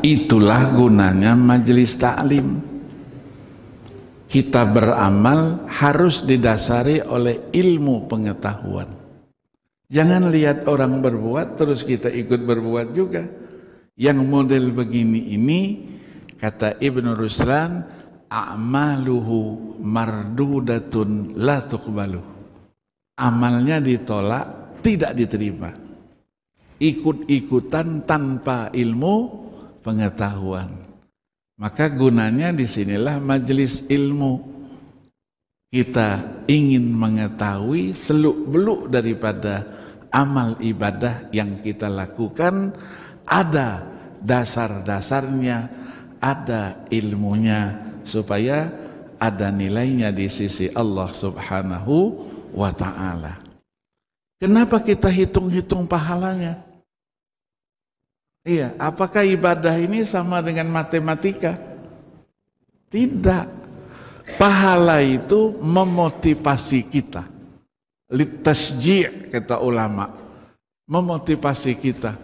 itulah gunanya majelis taklim. Kita beramal harus didasari oleh ilmu pengetahuan. Jangan lihat orang berbuat terus kita ikut berbuat juga. Yang model begini ini, kata Ibnu Ruslan, a'maluhu mardudatun la tuqbalu. Amalnya ditolak, tidak diterima. Ikut-ikutan tanpa ilmu pengetahuan. Maka gunanya disinilah majelis ilmu. Kita ingin mengetahui seluk-beluk daripada amal ibadah yang kita lakukan, ada dasar-dasarnya, ada ilmunya, supaya ada nilainya di sisi Allah Subhanahu wa ta'ala. Kenapa kita hitung-hitung pahalanya? Iya, apakah ibadah ini sama dengan matematika? Tidak. Pahala itu memotivasi kita. Litasji' kata ulama. Memotivasi kita.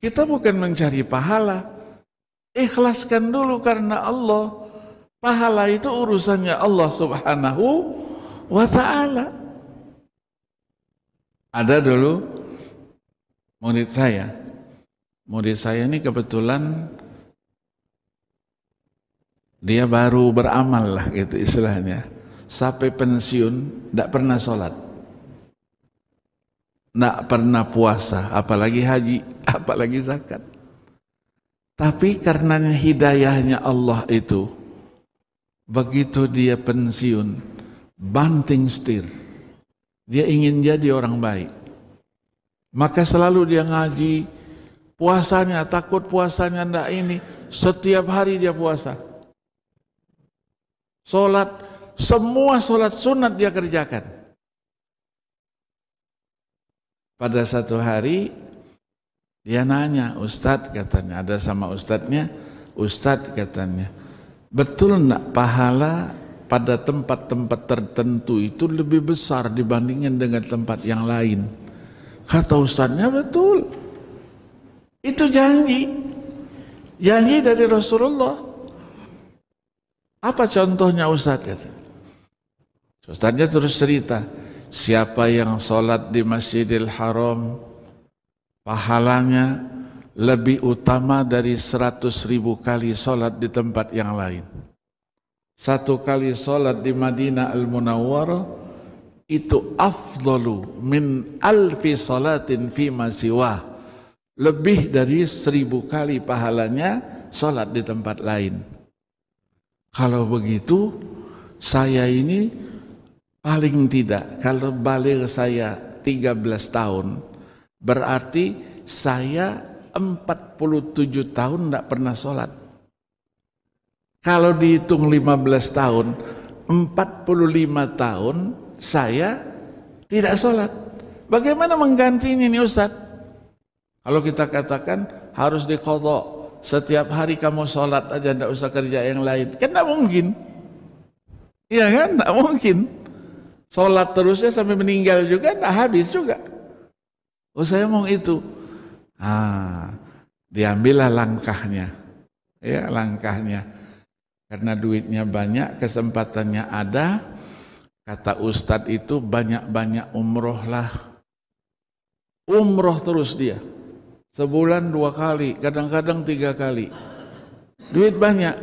Kita bukan mencari pahala. Ikhlaskan dulu karena Allah. Pahala itu urusannya Allah Subhanahu wa ta'ala. Ada dulu murid saya. Murid saya ini kebetulan dia baru beramal lah gitu istilahnya. Sampai pensiun tidak pernah sholat, tidak pernah puasa, apalagi haji, apalagi zakat. Tapi karena hidayahnya Allah itu, begitu dia pensiun, banting setir. Dia ingin jadi orang baik. Maka selalu dia ngaji, puasanya, takut puasanya ndak ini, setiap hari dia puasa. Sholat, semua sholat sunat dia kerjakan. Pada satu hari, dia nanya, Ustadz katanya, ada sama ustadznya, Ustadz katanya, betul enggak pahala pada tempat-tempat tertentu itu lebih besar dibandingkan dengan tempat yang lain? Kata ustadznya, betul. Itu janji dari Rasulullah. Apa contohnya Ustadz? Ustadznya terus cerita, siapa yang sholat di Masjidil Haram, pahalanya lebih utama dari 100.000 kali sholat di tempat yang lain. Satu kali sholat di Madinah Al-Munawwarah itu afdalu min alfi sholatin fima siwah. Lebih dari 1.000 kali pahalanya sholat di tempat lain. Kalau begitu, saya ini paling tidak, kalau balik saya 13 tahun, berarti saya 47 tahun tidak pernah sholat. Kalau dihitung 15 tahun, 45 tahun saya tidak sholat. Bagaimana menggantinya ini Ustaz? Kalau kita katakan harus diqadha, setiap hari kamu sholat aja, tidak usah kerja yang lain, kan tidak mungkin. Iya kan, tidak mungkin. Sholat terusnya sampai meninggal juga, tidak habis juga. Oh saya mau itu. Diambillah langkahnya. Ya, langkahnya. Karena duitnya banyak, kesempatannya ada. Kata Ustadz itu banyak-banyak umroh lah. Umroh terus dia. Sebulan 2 kali, kadang-kadang 3 kali. Duit banyak.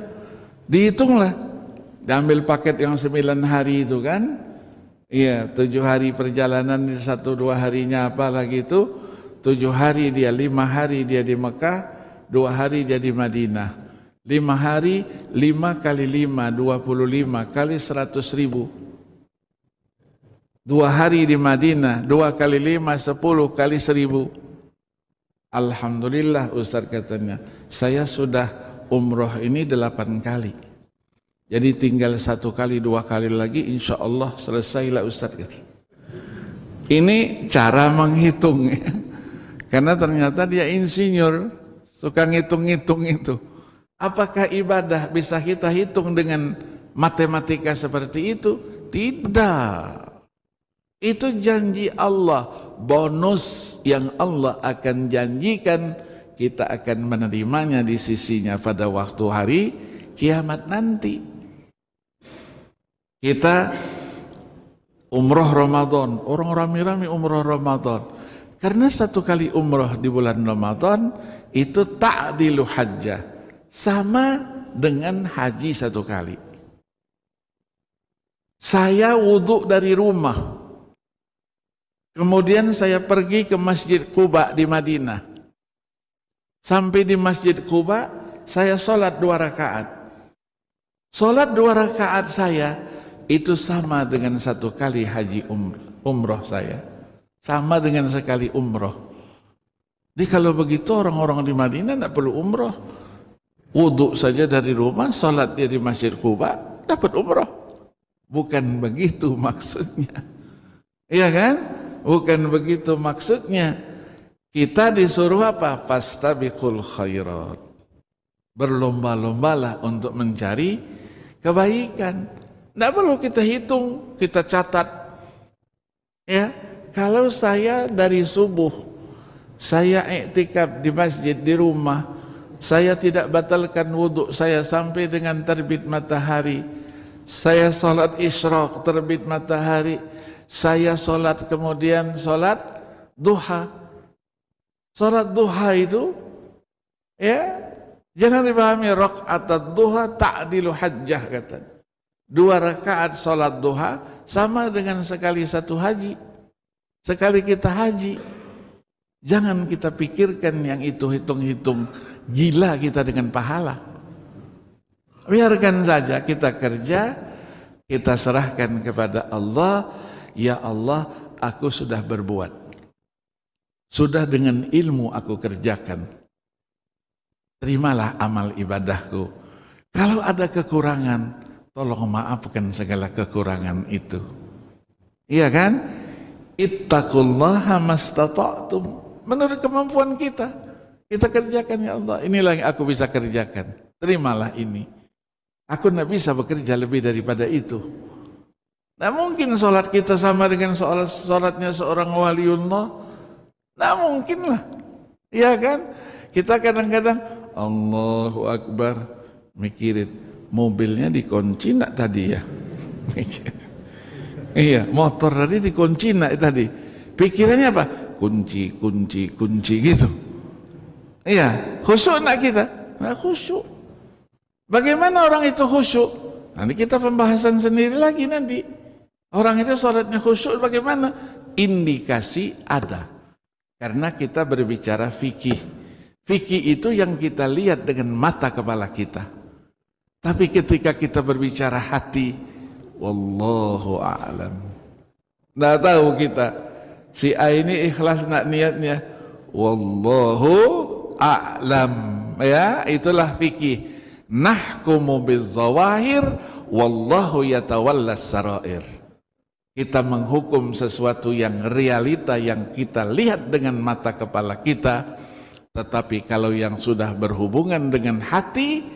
Dihitunglah. Diambil paket yang 9 hari itu kan. Iya, 7 hari perjalanan, 1-2 harinya apa lagi itu. 7 hari dia, 5 hari dia di Mekah, 2 hari dia di Madinah. 5 hari, 5 kali 5, 25 kali 100.000. 2 hari di Madinah, 2 kali 5, 10 kali 1.000. Alhamdulillah Ustaz katanya, saya sudah umroh ini 8 kali. Jadi tinggal 1 kali, 2 kali lagi, insya Allah selesailah Ustaz kata. Ini cara menghitung ya. Karena ternyata dia insinyur, suka ngitung-ngitung itu. Apakah ibadah bisa kita hitung dengan matematika seperti itu? Tidak. Itu janji Allah, bonus yang Allah akan janjikan kita akan menerimanya di sisinya pada waktu hari kiamat nanti. Kita umroh Ramadan, orang rame-rame umroh Ramadan. Karena satu kali umroh di bulan Ramadan itu ta'dilu hajjah, sama dengan haji satu kali. Saya wudhu dari rumah, kemudian saya pergi ke Masjid Quba di Madinah. Sampai di Masjid Quba, saya sholat 2 rakaat. Sholat 2 rakaat saya itu sama dengan satu kali haji umroh saya. Sama dengan sekali umroh. Jadi kalau begitu orang-orang di Madinah tidak perlu umroh. Wudhu saja dari rumah, sholat dia di Masjid Quba, dapat umroh. Bukan begitu maksudnya. Iya kan? Bukan begitu maksudnya. Kita disuruh apa? Fastabiqul khairat. Berlomba-lombalah untuk mencari kebaikan. Tidak perlu kita hitung, kita catat. Ya, kalau saya dari subuh, saya iktikaf di masjid di rumah, saya tidak batalkan wudhu saya sampai dengan terbit matahari. Saya sholat isyraq terbit matahari. Saya sholat kemudian sholat duha. Sholat duha itu, ya, jangan dipahami rakaat duha ta'dilu hajjah kata. 2 rakaat sholat duha sama dengan sekali satu haji. Sekali kita haji. Jangan kita pikirkan yang itu hitung-hitung gila kita dengan pahala. Biarkan saja kita kerja, kita serahkan kepada Allah. Ya Allah, aku sudah berbuat. Sudah dengan ilmu aku kerjakan. Terimalah amal ibadahku. Kalau ada kekurangan, tolong maafkan segala kekurangan itu. Iya kan? Ittaqullaha mastata'tum. Menurut kemampuan kita, kita kerjakan ya Allah. Inilah yang aku bisa kerjakan. Terimalah ini. Aku tidak bisa bekerja lebih daripada itu. Nah mungkin sholat kita sama dengan sholatnya seorang waliullah. Nah mungkin lah, ya kan? Kita kadang-kadang Allahu Akbar, mikirin mobilnya dikunci nak tadi ya? Iya, motor tadi dikunci nak tadi. Pikirannya apa? Kunci gitu. Iya, khusyuk nak kita? Nah khusyuk. Bagaimana orang itu khusyuk? Nanti kita pembahasan sendiri lagi nanti. Orang itu sholatnya khusyuk bagaimana? Indikasi ada. Karena kita berbicara fikih. Fikih itu yang kita lihat dengan mata kepala kita. Tapi ketika kita berbicara hati, wallahu a'lam. Nggak tahu kita. Si A ini ikhlas nak niatnya. Wallahu a'lam. Ya, itulah fikih. Nahkumu bizzawahir, wallahu yatawallas sarair. Kita menghukum sesuatu yang realita yang kita lihat dengan mata kepala kita, tetapi kalau yang sudah berhubungan dengan hati,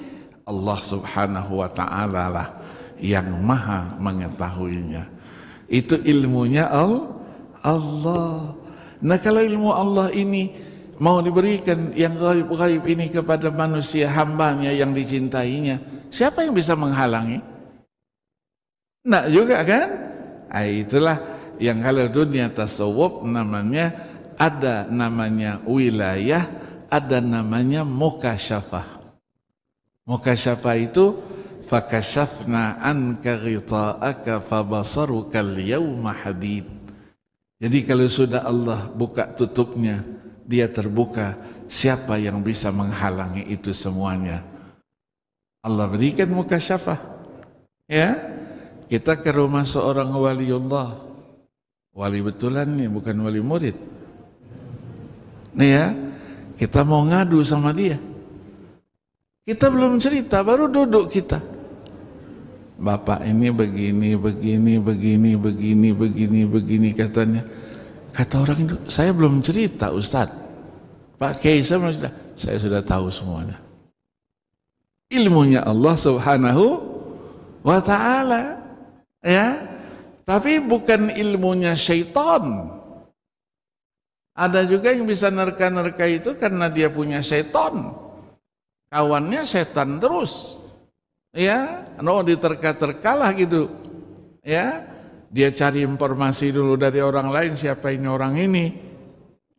Allah Subhanahu wa Ta'ala lah yang maha mengetahuinya. Itu ilmunya Allah. Nah kalau ilmu Allah ini mau diberikan yang gaib-gaib ini kepada manusia hambanya yang dicintainya, siapa yang bisa menghalangi? Nah juga kan? Nah, itulah yang kalau dunia tasawuf namanya, ada namanya wilayah, ada namanya mukasyafah. Mukasyafah itu fakashafna anka ghita'aka fabasaruka al-yawma hadid. Jadi kalau sudah Allah buka tutupnya, dia terbuka, siapa yang bisa menghalangi itu semuanya? Allah berikan mukasyafah. Ya, kita ke rumah seorang waliullah, wali betulan nih, bukan wali murid. Nih ya, kita mau ngadu sama dia. Kita belum cerita, baru duduk kita. Bapak ini begini katanya. Kata orang itu, saya belum cerita Ustadz. Pak Kiai saya sudah tahu semuanya. Ilmunya Allah Subhanahu wa Ta'ala. Ya, tapi bukan ilmunya syaitan. Ada juga yang bisa nerka-nerka itu karena dia punya setan. Kawannya setan terus. Ya, diterka-terkalah gitu. Ya, dia cari informasi dulu dari orang lain, siapa ini orang ini.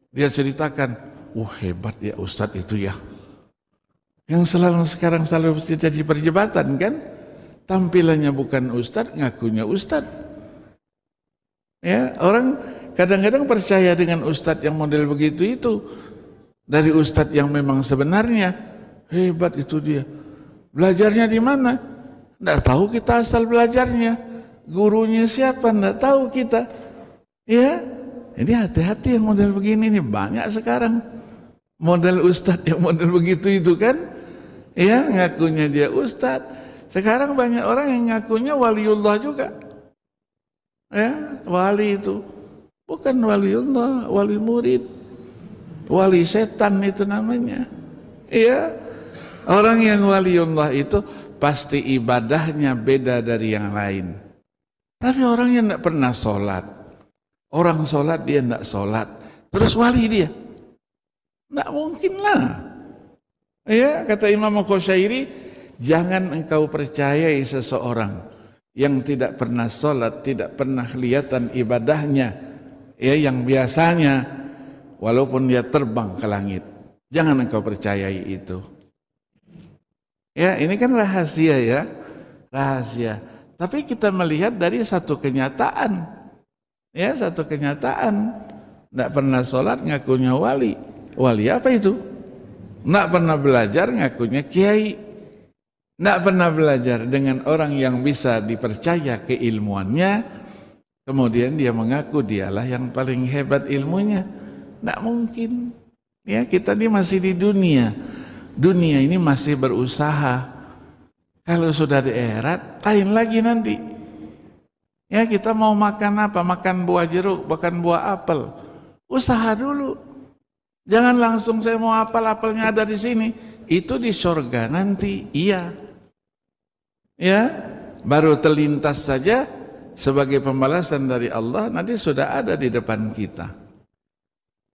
Dia ceritakan, hebat ya Ustadz itu ya. Yang sekarang selalu jadi perdebatan kan, tampilannya bukan Ustadz, ngakunya Ustadz. Ya, orang kadang-kadang percaya dengan Ustadz yang model begitu itu dari Ustadz yang memang sebenarnya hebat itu dia. Belajarnya di mana? Nggak tahu kita asal belajarnya. Gurunya siapa? Nggak tahu kita. Ya, ini hati-hati yang model begini nih, banyak sekarang model Ustadz yang model begitu itu kan. Ya, ngakunya dia Ustadz. Sekarang banyak orang yang ngakunya waliullah juga. Ya, wali itu bukan waliullah, wali murid, wali setan itu namanya. Iya, orang yang waliullah itu pasti ibadahnya beda dari yang lain. Tapi orang yang tidak pernah sholat, orang sholat dia tidak sholat, terus wali dia, tidak mungkin lah. Ya, kata Imam Qushairi, jangan engkau percayai seseorang yang tidak pernah sholat, tidak pernah kelihatan ibadahnya, ya yang biasanya, walaupun dia terbang ke langit. Jangan engkau percayai itu. Ya, ini kan rahasia ya, rahasia. Tapi kita melihat dari satu kenyataan, ya satu kenyataan. Tidak pernah sholat ngakunya wali. Wali apa itu? Tidak pernah belajar ngakunya kiai. Tidak pernah belajar dengan orang yang bisa dipercaya keilmuannya, kemudian dia mengaku dialah yang paling hebat ilmunya. Tidak mungkin. Ya, kita ini masih di dunia. Dunia ini masih berusaha. Kalau sudah di akhirat, lain lagi nanti. Ya, kita mau makan apa? Makan buah jeruk, makan buah apel. Usaha dulu. Jangan langsung saya mau apel-apelnya ada di sini. Itu di surga nanti. Iya. Ya, baru terlintas saja sebagai pembalasan dari Allah, nanti sudah ada di depan kita.